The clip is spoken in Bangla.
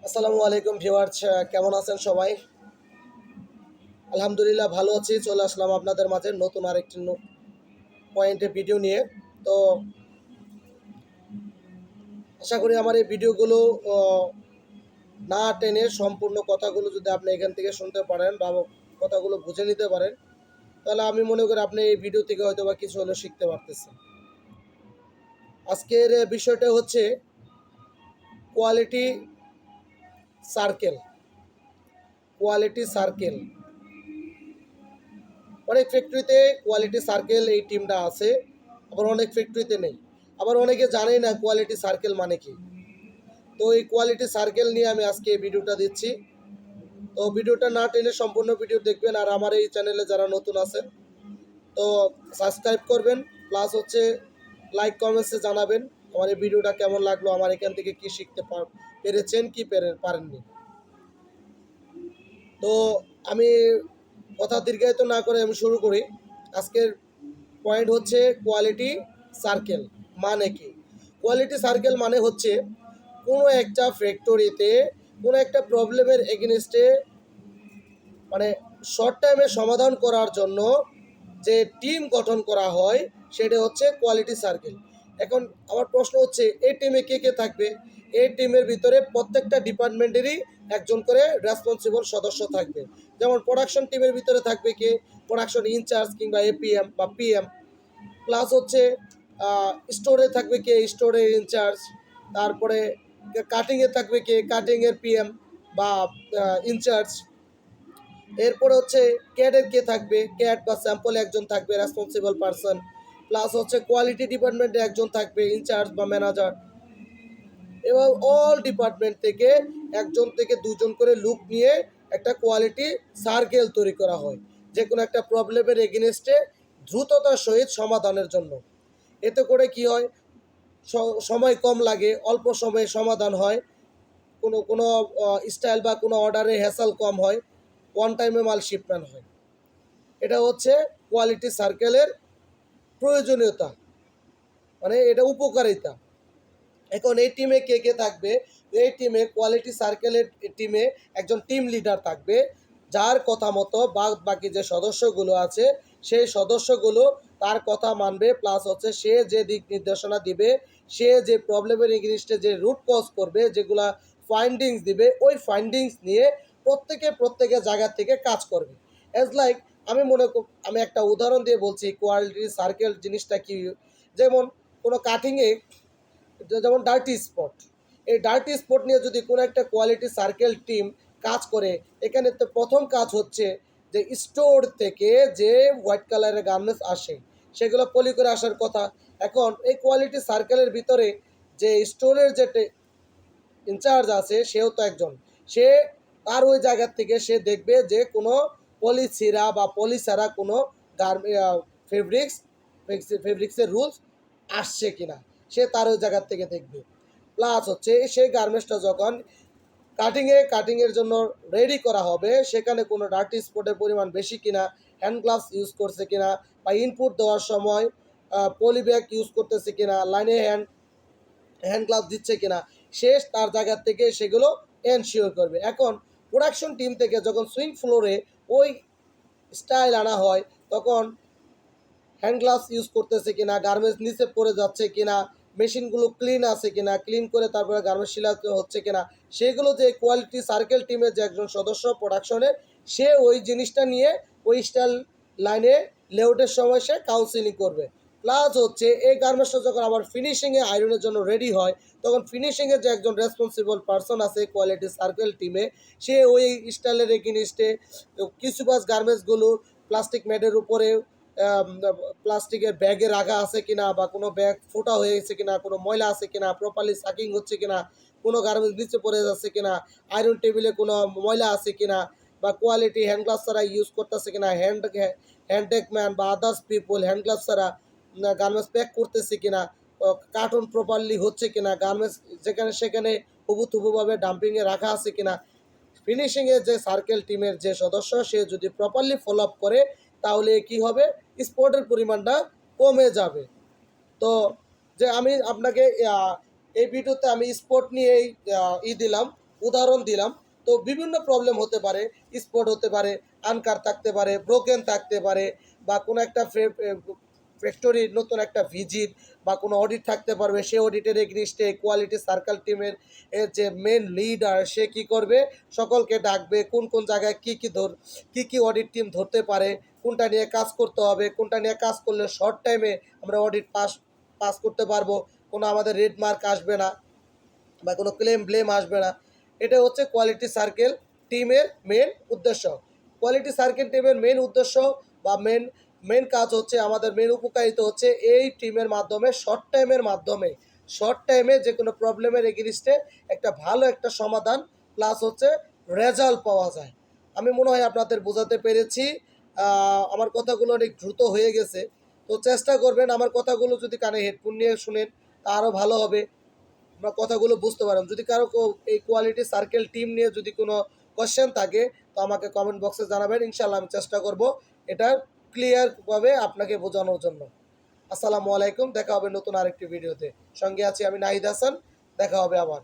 আসসালামু আলাইকুম ভিউয়ার্স, কেমন আছেন সবাই? আলহামদুলিল্লাহ ভালো আছি। চলে আসলাম আপনাদের মাঝে নতুন আরেকটি পয়েন্টে ভিডিও নিয়ে। তো আশা করি আমার এই ভিডিওগুলো না টেনে সম্পূর্ণ কথাগুলো যদি আপনি এখান থেকে শুনতে পারেন বা কথাগুলো বুঝে নিতে পারেন, তাহলে আমি মনে করি আপনি এই ভিডিও থেকে হয়তো বা কিছু হলেও শিখতে পারতেছেন। আজকের বিষয়টা হচ্ছে কোয়ালিটি সার্কেল। কোয়ালিটি সার্কেল, অনেক ফ্যাক্টরিতে কোয়ালিটি সার্কেল এই টিমটা আছে, আবার অনেক ফ্যাক্টরিতে নেই। আবার অনেকে জানেই না কোয়ালিটি সার্কেল মানে কি। তো এই কোয়ালিটি সার্কেল নিয়ে আমি আজকে এই ভিডিওটা দিচ্ছি। তো ভিডিওটা না টেনে সম্পূর্ণ ভিডিও দেখবেন। আর আমার এই চ্যানেলে যারা নতুন আছেন, তো সাবস্ক্রাইব করবেন, প্লাস হচ্ছে লাইক কমেন্টসে জানাবেন আমার এই ভিডিওটা কেমন লাগলো, আমার এখান থেকে কি শিখতে পেরেছেন কি পারেননি। তো আমি কথা দীর্ঘায়িত না করে আমি শুরু করি। আজকের পয়েন্ট হচ্ছে কোয়ালিটি সার্কেল মানে কি। কোয়ালিটি সার্কেল মানে হচ্ছে কোনো একটা ফ্যাক্টরিতে কোনো একটা প্রবলেমের এগেনস্টে মানে শর্ট টাইমে সমাধান করার জন্য যে টিম গঠন করা হয় সেটা হচ্ছে কোয়ালিটি সার্কেল। এখন আমার প্রশ্ন হচ্ছে, এই টিমে কে কে থাকবে? এই টিমের ভিতরে প্রত্যেকটা ডিপার্টমেন্টেরই একজন করে রেসপন্সিবল সদস্য থাকবে। যেমন প্রোডাকশন টিমের ভিতরে থাকবে কে? প্রোডাকশন ইনচার্জ কিংবা এপিএম বা পিএম। প্লাস হচ্ছে স্টোরে থাকবে কে? স্টোরের ইনচার্জ। তারপরে কাটিংয়ে থাকবে কে? কাটিংয়ের পিএম বা ইনচার্জ। এরপরে হচ্ছে ক্যাডের কে থাকবে? ক্যাড বা স্যাম্পল একজন থাকবে রেসপন্সিবল পারসন। প্লাস হচ্ছে কোয়ালিটি ডিপার্টমেন্টে একজন থাকবে ইনচার্জ বা ম্যানেজার। এবং অল ডিপার্টমেন্ট থেকে একজন থেকে দুজন করে লুক নিয়ে একটা কোয়ালিটি সার্কেল তৈরি করা হয়, যে কোনো একটা প্রবলেমের এগেনস্টে দ্রুততার সহিত সমাধানের জন্য। এতে করে কি হয়, সময় কম লাগে, অল্প সময়ে সমাধান হয়, কোনো কোনো স্টাইল বা কোনো অর্ডারে হ্যাসেল কম হয়, ওয়ান টাইমে মাল শিপমেন্ট হয়। এটা হচ্ছে কোয়ালিটি সার্কেলের প্রয়োজনীয়তা, মানে এটা উপকারিতা। এখন এই টিমে কে কে থাকবে? এই টিমে কোয়ালিটি সার্কেলের টিমে একজন টিম লিডার থাকবে, যার কথা মতো বাকি যে সদস্যগুলো আছে সেই সদস্যগুলো তার কথা মানবে। প্লাস হচ্ছে সে যে দিক নির্দেশনা দিবে, সে যে প্রবলেমের এগেইনস্টে যে রুট কজ করবে, যেগুলা ফাইন্ডিংস দিবে, ওই ফাইন্ডিংস নিয়ে প্রত্যেকের জায়গা থেকে কাজ করবে। অ্যাজ লাইক আমি একটা উদাহরণ দিয়ে বলছি কোয়ালিটি সার্কেল জিনিসটা কি। যেমন কোনো কাটিংয়ে, যেমন ডার্টি স্পট, এই ডার্টি স্পট নিয়ে যদি কোনো একটা কোয়ালিটি সার্কেল টিম কাজ করে, এখানে তো প্রথম কাজ হচ্ছে যে স্টোর থেকে যে হোয়াইট কালারের গার্মেন্টস আসে সেগুলো পলি করে আসার কথা। এখন এই কোয়ালিটি সার্কেলের ভিতরে যে স্টোরের যে ইনচার্জ আছে সেও তো একজন। সে তার ওই জায়গার থেকে সে দেখবে যে কোনো পলি ছিঁড়া বা পলি ছাড়া কোনো ফেব্রিক্স ফেব্রিক্সের রুলস আসছে কিনা, সে তার ওই জায়গার থেকে দেখবে। প্লাস হচ্ছে সেই গার্মেন্টসটা যখন কাটিংয়ের জন্য রেডি করা হবে, সেখানে কোনো ডার্টি স্পটের পরিমাণ বেশি কিনা, হ্যান্ড গ্লাভস ইউজ করছে কিনা, বা ইনপুট দেওয়ার সময় পলি ব্যাগ ইউজ করতেছে কিনা, লাইনে হ্যান্ড গ্লাভস দিচ্ছে কিনা, সে তার জায়গার থেকে সেগুলো এনশিওর করবে। এখন প্রোডাকশন টিম থেকে যখন সুইং ফ্লোরে ওই স্টাইল আনা হয়, তখন হ্যান্ড গ্লাভস ইউজ করতেছে কিনা, গার্মেন্টস নিচে পড়ে যাচ্ছে কিনা, মেশিনগুলো ক্লিন আছে কিনা, ক্লিন করে তারপরে গার্মেন্টস শিলা হচ্ছে কিনা, সেগুলো যে কোয়ালিটি সার্কেল টিমের যে একজন সদস্য প্রোডাকশনের, সে ওই জিনিসটা নিয়ে ওই স্টাইল লাইনে লেআউটের সময় সে কাউন্সিলিং করবে। প্লাস হচ্ছে এই গার্মেন্টসটা যখন আবার ফিনিশিংয়ে আয়রনের জন্য রেডি হয়, তখন ফিনিশিংয়ের যে একজন রেসপন্সিবল পারসন আছে কোয়ালিটি সার্কেল টিমে, সে ওই স্টাইলের এগেইনস্টে কিছু বাস গার্মেন্টসগুলো প্লাস্টিক ম্যাটের উপরে প্লাস্টিকের ব্যাগে রাখা আছে কিনা, বা কোনো ব্যাগ ফোটা হয়ে গেছে কিনা, কোনো ময়লা আছে কিনা, প্রপারলি সাকিং হচ্ছে কিনা, কোনো গার্মেন্টস নিচে পড়ে যাচ্ছে কিনা, আয়রন টেবিলে কোনো ময়লা আছে কিনা, বা কোয়ালিটি হ্যান্ড গ্লাভস ছাড়া ইউজ করতেছে কিনা, হ্যান্ডটেকম্যান বা আদার্স পিপল হ্যান্ড গ্লাভস ছাড়া গার্মেন্টস প্যাক করতেছে কিনা, কার্টন প্রপারলি হচ্ছে কিনা, গার্মেন্টস যেখানে সেখানে হুবুথুবুভাবে ডাম্পিংয়ে রাখা আছে কিনা। ফিনিশিংয়ের যে সার্কেল টিমের যে সদস্য, সে যদি প্রপারলি ফলো আপ করে, তাহলে কি হবে, স্পটের পরিমাণটা কমে যাবে। তো যে আমি আপনাকে এই ভিডিওতে আমি স্পট নিয়েই দিলাম, উদাহরণ দিলাম। তো বিভিন্ন প্রবলেম হতে পারে, স্পট হতে পারে, আনকার থাকতে পারে, ব্রোকেন থাকতে পারে, বা কোনো একটা ফ্যাক্টরির নতুন একটা ভিজিট বা কোনো অডিট থাকতে পারবে। সেই অডিটের এগেইনস্টে কোয়ালিটি সার্কেল টিমের যে মেন লিডার সে কী করবে, সকলকে ডাকবে, কোন কোন জায়গায় কী কী অডিট টিম ধরতে পারে, কোনটা নিয়ে কাজ করতে হবে, কোনটা নিয়ে কাজ করলে শর্ট টাইমে আমরা অডিট পাস করতে পারবো, কোনো আমাদের রেড মার্ক আসবে না বা কোনো ব্লেম আসবে না। এটা হচ্ছে কোয়ালিটি সার্কেল টিমের মেন উদ্দেশ্য। কোয়ালিটি সার্কেল টিমের মেন উদ্দেশ্য বা মেন কাজ হচ্ছে, আমাদের মেন উপকারিতা হচ্ছে এই টিমের মাধ্যমে শর্ট টাইমে যে কোনো প্রবলেমের এগেইনস্টে একটা ভালো একটা সমাধান প্লাস হচ্ছে রেজাল্ট পাওয়া যায়। আমি মনে হয় আপনাদের বোঝাতে পেরেছি। আমার কথাগুলো অনেক দ্রুত হয়ে গেছে, তো চেষ্টা করবেন আমার কথাগুলো যদি কানে হেডফোন নিয়ে শুনেন তা আরও ভালো হবে, আমরা কথাগুলো বুঝতে পারলাম। যদি কারো এই কোয়ালিটি সার্কেল টিম নিয়ে যদি কোনো কোয়েশ্চেন থাকে তো আমাকে কমেন্ট বক্সে জানাবেন, ইনশাল্লাহ আমি চেষ্টা করব এটা ক্লিয়ারভাবে আপনাকে বোঝানোর জন্য। আসসালামু আলাইকুম, দেখা হবে নতুন আরেকটি ভিডিওতে। সঙ্গে আছি আমি নাহিদ হাসান, দেখা হবে আবার।